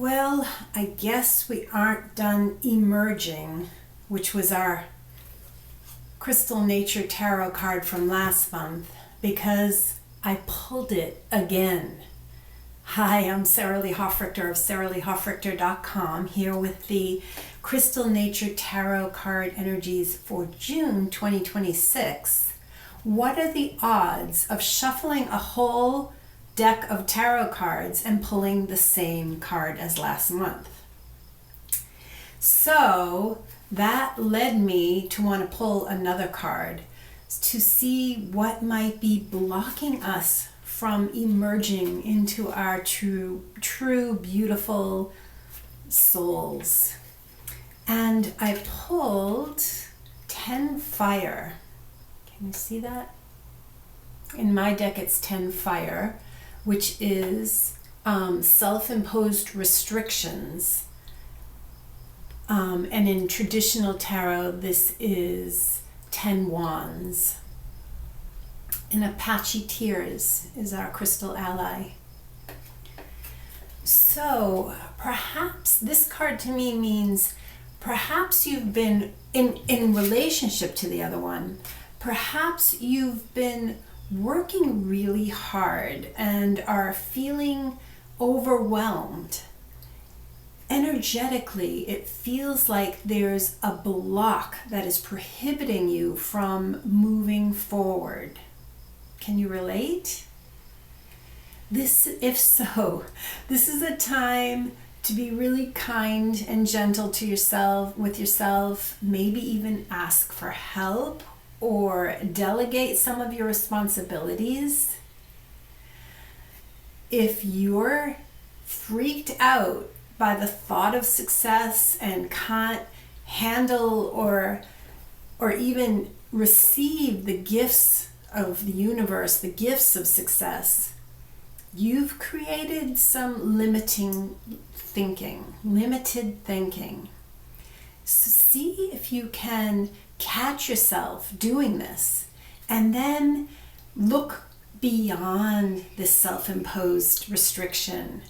Well, I guess we aren't done emerging, which was our Crystal Nature Tarot card from last month, because I pulled it again. Hi, I'm Saralee Hofrichter of SaraLeeHofrichter.com, here with the Crystal Nature Tarot card energies for June 2026. What are the odds of shuffling a whole deck of tarot cards and pulling the same card as last month? So that led me to want to pull another card to see what might be blocking us from emerging into our true beautiful souls. And I pulled 10 fire. Can you see that? In my deck it's 10 fire, which is self-imposed restrictions. And in traditional tarot, this is 10 wands. And Apache Tears is our crystal ally. So perhaps this card to me means perhaps you've been in relationship to the other one. Perhaps you've been working really hard and are feeling overwhelmed. Energetically, it feels like there's a block that is prohibiting you from moving forward. Can you relate? If so, this is a time to be really kind and gentle to yourself, with yourself, maybe even ask for help or delegate some of your responsibilities. If you're freaked out by the thought of success and can't handle or even receive the gifts of the universe, the gifts of success, you've created some limited thinking. So see if you can catch yourself doing this and then look beyond this self-imposed restriction.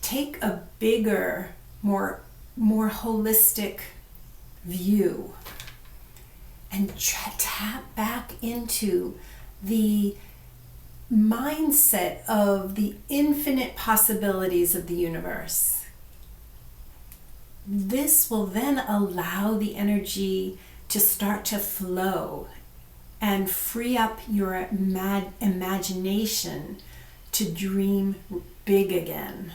Take a bigger, more holistic view and tap back into the mindset of the infinite possibilities of the universe. This will then allow the energy to start to flow and free up your imagination to dream big again.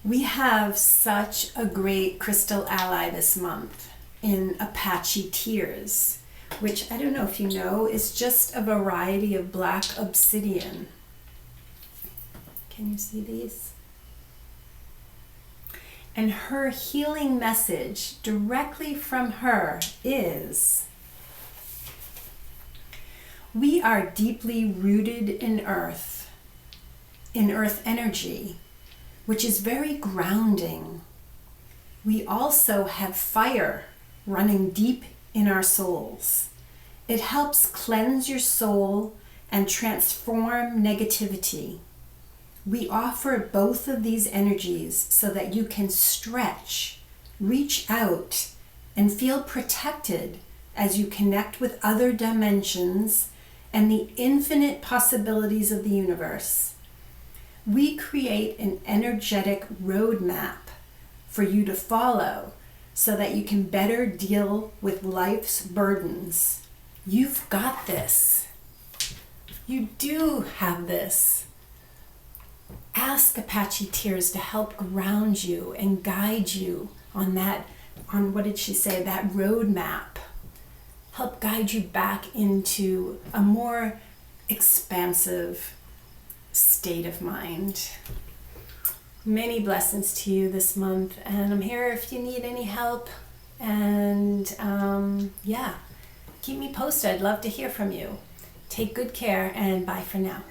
We have such a great crystal ally this month in Apache Tears, which I don't know if you know is just a variety of black obsidian. Can you see these? And her healing message directly from her is, we are deeply rooted in earth energy, which is very grounding. We also have fire running deep in our souls. It helps cleanse your soul and transform negativity. We offer both of these energies so that you can stretch, reach out, and feel protected as you connect with other dimensions and the infinite possibilities of the universe. We create an energetic roadmap for you to follow so that you can better deal with life's burdens. You've got this. You do have this. Ask Apache Tears to help ground you and guide you on what did she say, that roadmap. Help guide you back into a more expansive state of mind. Many blessings to you this month, and I'm here if you need any help. And keep me posted. I'd love to hear from you. Take good care, and bye for now.